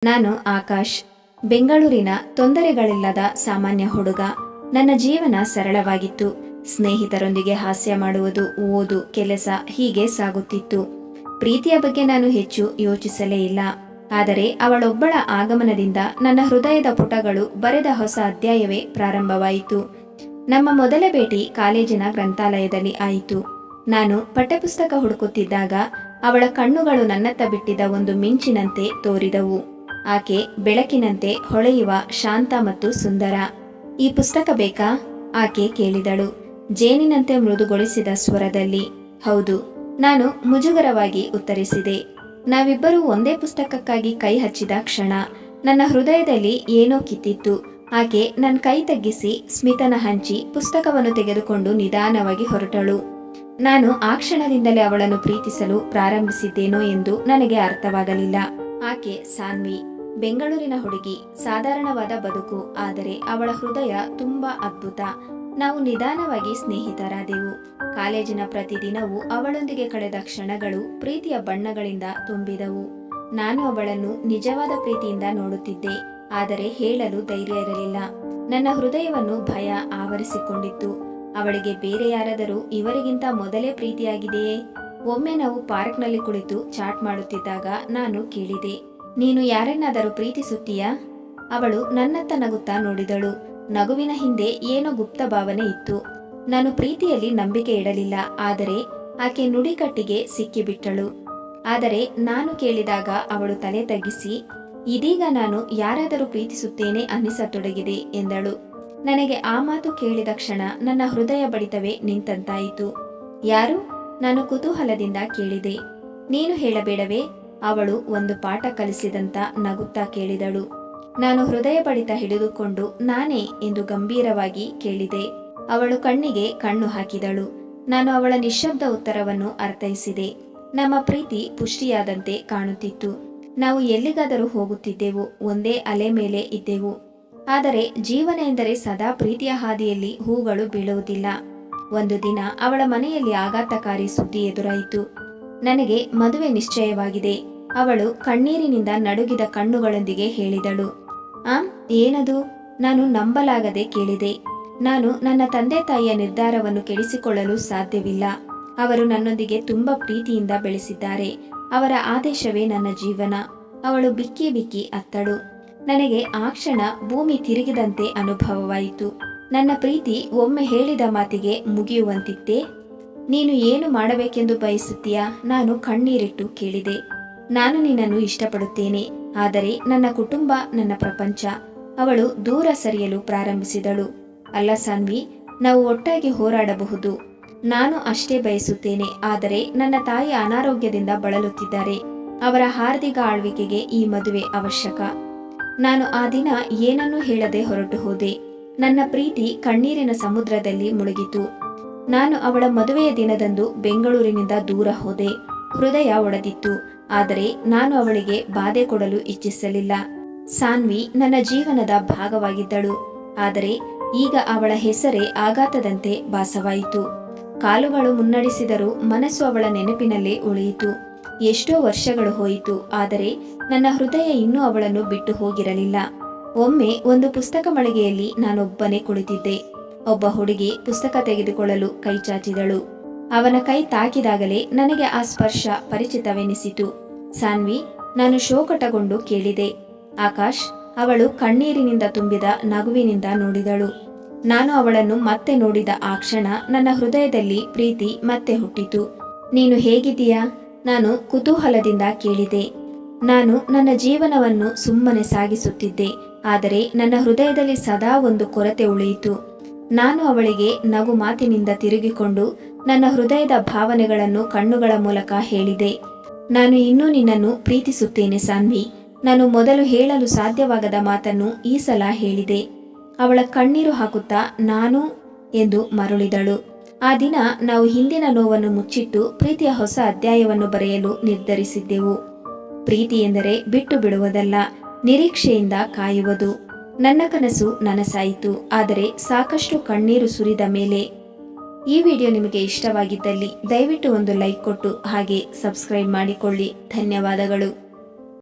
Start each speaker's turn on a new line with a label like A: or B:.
A: ನಾನು ಆಕಾಶ್, ಬೆಂಗಳೂರಿನ ತೊಂದರೆಗಳಿಲ್ಲದ ಸಾಮಾನ್ಯ ಹುಡುಗ. ನನ್ನ ಜೀವನ ಸರಳವಾಗಿತ್ತು. ಸ್ನೇಹಿತರೊಂದಿಗೆ ಹಾಸ್ಯ ಮಾಡುವುದು, ಓದು, ಕೆಲಸ ಹೀಗೆ ಸಾಗುತ್ತಿತ್ತು. ಪ್ರೀತಿಯ ಬಗ್ಗೆ ನಾನು ಹೆಚ್ಚು ಯೋಚಿಸಲೇ ಇಲ್ಲ. ಆದರೆ ಅವಳೊಬ್ಬಳ ಆಗಮನದಿಂದ ನನ್ನ ಹೃದಯದ ಪುಟಗಳು ಬರೆದ ಹೊಸ ಅಧ್ಯಾಯವೇ ಪ್ರಾರಂಭವಾಯಿತು. ನಮ್ಮ ಮೊದಲ ಭೇಟಿ ಕಾಲೇಜಿನ ಗ್ರಂಥಾಲಯದಲ್ಲಿ ಆಯಿತು. ನಾನು ಪಠ್ಯಪುಸ್ತಕ ಹುಡುಕುತ್ತಿದ್ದಾಗ ಅವಳ ಕಣ್ಣುಗಳು ನನ್ನತ್ತ ಬಿಟ್ಟಿದ್ದ ಒಂದು ಮಿಂಚಿನಂತೆ ತೋರಿದವು. ಆಕೆ ಬೆಳಕಿನಂತೆ ಹೊಳೆಯುವ, ಶಾಂತ ಮತ್ತು ಸುಂದರ. ಈ ಪುಸ್ತಕ ಬೇಕಾ? ಆಕೆ ಕೇಳಿದಳು, ಜೇನಿನಂತೆ ಮೃದುಗೊಳಿಸಿದ ಸ್ವರದಲ್ಲಿ. ಹೌದು, ನಾನು ಮುಜುಗರವಾಗಿ ಉತ್ತರಿಸಿದೆ. ನಾವಿಬ್ಬರೂ ಒಂದೇ ಪುಸ್ತಕಕ್ಕಾಗಿ ಕೈ ಹಚ್ಚಿದ ಕ್ಷಣ ನನ್ನ ಹೃದಯದಲ್ಲಿ ಏನೋ ಕಿತ್ತಿತ್ತು. ಆಕೆ ನನ್ನ ಕೈ ತಗ್ಗಿಸಿ ಸ್ಮಿತನ ಹಂಚಿ ಪುಸ್ತಕವನ್ನು ತೆಗೆದುಕೊಂಡು ನಿಧಾನವಾಗಿ ಹೊರಟಳು. ನಾನು ಆ ಕ್ಷಣದಿಂದಲೇ ಅವಳನ್ನು ಪ್ರೀತಿಸಲು ಪ್ರಾರಂಭಿಸಿದ್ದೇನೋ ಎಂದು ನನಗೆ ಅರ್ಥವಾಗಲಿಲ್ಲ. ಆಕೆ ಸಾನ್ವಿ, ಬೆಂಗಳೂರಿನ ಹುಡುಗಿ. ಸಾಧಾರಣವಾದ ಬದುಕು, ಆದರೆ ಅವಳ ಹೃದಯ ತುಂಬಾ ಅದ್ಭುತ. ನಾವು ನಿಧಾನವಾಗಿ ಸ್ನೇಹಿತರಾದೆವು. ಕಾಲೇಜಿನ ಪ್ರತಿದಿನವೂ ಅವಳೊಂದಿಗೆ ಕಳೆದ ಕ್ಷಣಗಳು ಪ್ರೀತಿಯ ಬಣ್ಣಗಳಿಂದ ತುಂಬಿದವು. ನಾನು ಅವಳನ್ನು ನಿಜವಾದ ಪ್ರೀತಿಯಿಂದ ನೋಡುತ್ತಿದ್ದೆ, ಆದರೆ ಹೇಳಲು ಧೈರ್ಯ ಇರಲಿಲ್ಲ. ನನ್ನ ಹೃದಯವನ್ನು ಭಯ ಆವರಿಸಿಕೊಂಡಿತ್ತು. ಅವಳಿಗೆ ಬೇರೆ ಯಾರಾದರೂ ಇವರಿಗಿಂತ ಮೊದಲೇ ಪ್ರೀತಿಯಾಗಿದೆಯೇ? ಒಮ್ಮೆ ನಾವು ಪಾರ್ಕ್ನಲ್ಲಿ ಕುಳಿತು ಚಾಟ್ ಮಾಡುತ್ತಿದ್ದಾಗ ನಾನು ಕೇಳಿದೆ, ನೀನು ಯಾರನ್ನಾದರೂ ಪ್ರೀತಿಸುತ್ತೀಯಾ? ಅವಳು ನನ್ನತ್ತ ನಗುತ್ತಾ ನೋಡಿದಳು. ನಗುವಿನ ಹಿಂದೆ ಏನೋ ಗುಪ್ತ ಭಾವನೆ ಇತ್ತು. ನಾನು ಪ್ರೀತಿಯಲ್ಲಿ ನಂಬಿಕೆ ಇಡಲಿಲ್ಲ, ಆದರೆ ಆಕೆ ನುಡಿಕಟ್ಟಿಗೆ ಸಿಕ್ಕಿಬಿಟ್ಟಳು. ಆದರೆ ನಾನು ಕೇಳಿದಾಗ ಅವಳು ತಲೆ ತಗ್ಗಿಸಿ, ಇದೀಗ ನಾನು ಯಾರಾದರೂ ಪ್ರೀತಿಸುತ್ತೇನೆ ಅನ್ನಿಸತೊಡಗಿದೆ ಎಂದಳು. ನನಗೆ ಆ ಮಾತು ಕೇಳಿದ ಕ್ಷಣ ನನ್ನ ಹೃದಯ ಬಡಿತವೇ ನಿಂತಂತಾಯಿತು. ಯಾರು? ನಾನು ಕುತೂಹಲದಿಂದ ಕೇಳಿದೆ. ನೀನು ಹೇಳಬೇಡವೇ? ಅವಳು ಒಂದು ಪಾಠ ಕಲಿಸಿದಂತ ನಗುತ್ತಾ ಕೇಳಿದಳು. ನಾನು ಹೃದಯ ಬಡಿತ ಹಿಡಿದುಕೊಂಡು ನಾನೇ ಎಂದು ಗಂಭೀರವಾಗಿ ಕೇಳಿದೆ. ಅವಳು ಕಣ್ಣಿಗೆ ಕಣ್ಣು ಹಾಕಿದಳು. ನಾನು ಅವಳ ನಿಶ್ಶಬ್ದ ಉತ್ತರವನ್ನು ಅರ್ಥೈಸಿದೆ. ನಮ್ಮ ಪ್ರೀತಿ ಪುಷ್ಟಿಯಾದಂತೆ ಕಾಣುತ್ತಿತ್ತು. ನಾವು ಎಲ್ಲಿಗಾದರೂ ಹೋಗುತ್ತಿದ್ದೆವು, ಒಂದೇ ಅಲೆ ಮೇಲೆ ಇದ್ದೆವು. ಆದರೆ ಜೀವನ ಎಂದರೆ ಸದಾ ಪ್ರೀತಿಯ ಹಾದಿಯಲ್ಲಿ ಹೂಗಳು ಬೀಳುವುದಿಲ್ಲ. ಒಂದು ದಿನ ಅವಳ ಮನೆಯಲ್ಲಿ ಆಘಾತಕಾರಿ ಸುದ್ದಿ ಎದುರಾಯಿತು. ನನಗೆ ಮದುವೆ ನಿಶ್ಚಯವಾಗಿದೆ. ಅವಳು ಕಣ್ಣೀರಿನಿಂದ ನಡುಗಿದ ಕಣ್ಣುಗಳೊಂದಿಗೆ ಹೇಳಿದಳು. ಏನದು? ನಾನು ನಂಬಲಾಗದೆ ಕೇಳಿದೆ. ನಾನು ನನ್ನ ತಂದೆ ತಾಯಿಯ ನಿರ್ಧಾರವನ್ನು ಕೆಡಿಸಿಕೊಳ್ಳಲು ಸಾಧ್ಯವಿಲ್ಲ. ಅವರು ನನ್ನೊಂದಿಗೆ ತುಂಬಾ ಪ್ರೀತಿಯಿಂದ ಬೆಳೆಸಿದ್ದಾರೆ. ಅವರ ಆದೇಶವೇ ನನ್ನ ಜೀವನ. ಅವಳು ಬಿಕ್ಕಿ ಬಿಕ್ಕಿ ಅತ್ತಳು. ನನಗೆ ಆ ಕ್ಷಣ ಭೂಮಿ ತಿರುಗಿದಂತೆ ಅನುಭವವಾಯಿತು. ನನ್ನ ಪ್ರೀತಿ ಒಮ್ಮೆ ಹೇಳಿದ ಮಾತಿಗೆ ಮುಗಿಯುವಂತಿತ್ತೇ? ನೀನು ಏನು ಮಾಡಬೇಕೆಂದು ಬಯಸುತ್ತೀಯಾ? ನಾನು ಕಣ್ಣೀರಿಟ್ಟು ಕೇಳಿದೆ. ನಾನು ನಿನ್ನನ್ನು ಇಷ್ಟಪಡುತ್ತೇನೆ, ಆದರೆ ನನ್ನ ಕುಟುಂಬ ನನ್ನ ಪ್ರಪಂಚ. ಅವಳು ದೂರ ಸರಿಯಲು ಪ್ರಾರಂಭಿಸಿದಳು. ಅಲ್ಲ ಸಾನ್ವಿ, ನಾವು ಒಟ್ಟಾಗಿ ಹೋರಾಡಬಹುದು. ನಾನು ಅಷ್ಟೇ ಬಯಸುತ್ತೇನೆ, ಆದರೆ ನನ್ನ ತಾಯಿ ಅನಾರೋಗ್ಯದಿಂದ ಬಳಲುತ್ತಿದ್ದಾರೆ. ಅವರ ಹಾರ್ದಿಕ ಆಳ್ವಿಕೆಗೆ ಈ ಮದುವೆ ಅವಶ್ಯಕ. ನಾನು ಆ ದಿನ ಏನನ್ನೂ ಹೇಳದೆ ಹೊರಟು ಹೋದೆ. ನನ್ನ ಪ್ರೀತಿ ಕಣ್ಣೀರಿನ ಸಮುದ್ರದಲ್ಲಿ ಮುಳುಗಿತು. ನಾನು ಅವಳ ಮದುವೆಯ ದಿನದಂದು ಬೆಂಗಳೂರಿನಿಂದ ದೂರ ಹೋದೆ. ಹೃದಯ ಒಡೆದಿತ್ತು, ಆದರೆ ನಾನು ಅವಳಿಗೆ ಬಾಧೆ ಕೊಡಲು ಇಚ್ಛಿಸಲಿಲ್ಲ. ಸಾನ್ವಿ ನನ್ನ ಜೀವನದ ಭಾಗವಾಗಿದ್ದಳು, ಆದರೆ ಈಗ ಅವಳ ಹೆಸರೇ ಆಘಾತದಂತೆ ಭಾಸವಾಯಿತು. ಕಾಲುಗಳು ಮುನ್ನಡೆಸಿದರೂ ಮನಸ್ಸು ಅವಳ ನೆನಪಿನಲ್ಲೇ ಉಳಿಯಿತು. ಎಷ್ಟೋ ವರ್ಷಗಳು ಹೋಯಿತು, ಆದರೆ ನನ್ನ ಹೃದಯ ಇನ್ನೂ ಅವಳನ್ನು ಬಿಟ್ಟು ಹೋಗಿರಲಿಲ್ಲ. ಒಮ್ಮೆ ಒಂದು ಪುಸ್ತಕ ಮಳಿಗೆಯಲ್ಲಿ ನಾನೊಬ್ಬನೇ ಕುಳಿತಿದ್ದೆ. ಒಬ್ಬ ಹುಡುಗಿ ಪುಸ್ತಕ ತೆಗೆದುಕೊಳ್ಳಲು ಕೈ ಚಾಚಿದಳು. ಅವನ ಕೈ ತಾಕಿದಾಗಲೇ ನನಗೆ ಆ ಸ್ಪರ್ಶ ಪರಿಚಿತವೆನಿಸಿತು. ಸಾನ್ವಿ, ನಾನು ಶೋಕಟಗೊಂಡು ಕೇಳಿದೆ. ಆಕಾಶ್? ಅವಳು ಕಣ್ಣೀರಿನಿಂದ ತುಂಬಿದ ನಗುವಿನಿಂದ ನೋಡಿದಳು. ನಾನು ಅವಳನ್ನು ಮತ್ತೆ ನೋಡಿದ ಆ ಕ್ಷಣ ನನ್ನ ಹೃದಯದಲ್ಲಿ ಪ್ರೀತಿ ಮತ್ತೆ ಹುಟ್ಟಿತು. ನೀನು ಹೇಗಿದ್ದೀಯಾ? ನಾನು ಕುತೂಹಲದಿಂದ ಕೇಳಿದೆ. ನಾನು ನನ್ನ ಜೀವನವನ್ನು ಸುಮ್ಮನೆ ಸಾಗಿಸುತ್ತಿದ್ದೆ, ಆದರೆ ನನ್ನ ಹೃದಯದಲ್ಲಿ ಸದಾ ಒಂದು ಕೊರತೆ ಉಳಿಯಿತು. ನಾನು ಅವಳಿಗೆ ನಗು ಮಾತಿನಿಂದ ತಿರುಗಿಕೊಂಡು ನನ್ನ ಹೃದಯದ ಭಾವನೆಗಳನ್ನು ಕಣ್ಣುಗಳ ಮೂಲಕ ಹೇಳಿದೆ. ನಾನು ಇನ್ನೂ ನಿನ್ನನ್ನು ಪ್ರೀತಿಸುತ್ತೇನೆ ಸಾನ್ವಿ. ನಾನು ಮೊದಲು ಹೇಳಲು ಸಾಧ್ಯವಾಗದ ಮಾತನ್ನು ಈ ಸಲ ಹೇಳಿದೆ. ಅವಳ ಕಣ್ಣೀರು ಹಾಕುತ್ತಾ ನಾನು ಎಂದು ಮರುಳಿದಳು. ಆ ದಿನ ನಾವು ಹಿಂದಿನ ನೋವನ್ನು ಮುಚ್ಚಿಟ್ಟು ಪ್ರೀತಿಯ ಹೊಸ ಅಧ್ಯಾಯವನ್ನು ಬರೆಯಲು ನಿರ್ಧರಿಸಿದ್ದೆವು. ಪ್ರೀತಿ ಎಂದರೆ ಬಿಟ್ಟು ಬಿಡುವುದಲ್ಲ, ನಿರೀಕ್ಷೆಯಿಂದ ಕಾಯುವುದು. ನನ್ನ ಕನಸು ನನಸಾಯಿತು, ಆದರೆ ಸಾಕಷ್ಟು ಕಣ್ಣೀರು ಸುರಿದ ಮೇಲೆ. ಈ ವಿಡಿಯೋ ನಿಮಗೆ ಇಷ್ಟವಾಗಿದ್ದಲ್ಲಿ ದಯವಿಟ್ಟು ಒಂದು ಲೈಕ್ ಕೊಟ್ಟು ಹಾಗೆ ಸಬ್ಸ್ಕ್ರೈಬ್ ಮಾಡಿಕೊಳ್ಳಿ. ಧನ್ಯವಾದಗಳು.